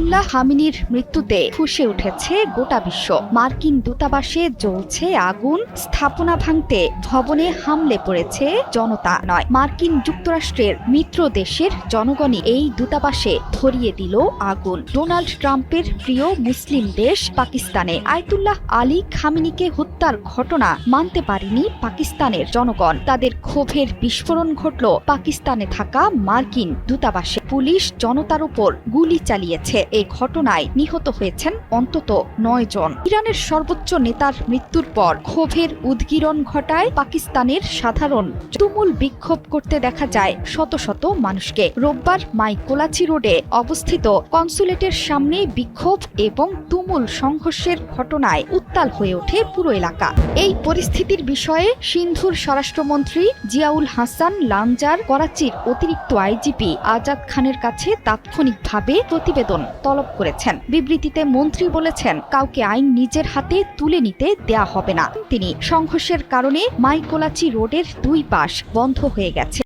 Ayatollah খামেনির মৃত্যুতে ফুঁসে উঠেছে গোটা বিশ্ব। মার্কিন দূতাবাসে জ্বলছে আগুন, স্থাপনা ভাঙতে ভবনে হামলে পড়েছে জনতা নয়, মার্কিন যুক্তরাষ্ট্রের মিত্র দেশের জনগণই এই দূতাবাসে ধরিয়ে দিল আগুন। ডোনাল্ড ট্রাম্পের প্রিয় মুসলিম দেশ পাকিস্তানে আয়াতুল্লাহ আলী খামেনিকে হত্যার ঘটনা মানতে পারেনি পাকিস্তানের জনগণ। তাদের ক্ষোভের বিস্ফোরণ ঘটল পাকিস্তানে থাকা মার্কিন দূতাবাসে। পুলিশ জনতার উপর গুলি চালিয়েছে। এই ঘটনায় নিহত হয়েছেন অন্তত 9 জন। ইরানের সর্বোচ্চ নেতার মৃত্যুর পর ক্ষোভের উদ্গীরণ ঘটায় পাকিস্তানের সাধারণ তুমুল বিক্ষোভ করতে দেখা যায় শত শত মানুষকে। রোববার মাইকোলাচি রোডে অবস্থিত কনসুলেটের সামনে বিক্ষোভ এবং তুমুল সংঘর্ষের ঘটনায় উত্তাল হয়ে ওঠে পুরো এলাকা। এই পরিস্থিতির বিষয়ে সিন্ধুর স্বরাষ্ট্রমন্ত্রী জিয়াউল হাসান লানজার করাচির অতিরিক্ত আইজিপি আজাদ খানের কাছে তাৎক্ষণিকভাবে প্রতিবেদন তলব করেছেন। বিবৃতিতে মন্ত্রী বলেছেন, কাউকে আইন নিজের হাতে তুলে নিতে দেয়া হবে না। তিনি সংঘর্ষের কারণে মাইকোলাচি রোডের 2 পাশ বন্ধ হয়ে গেছে।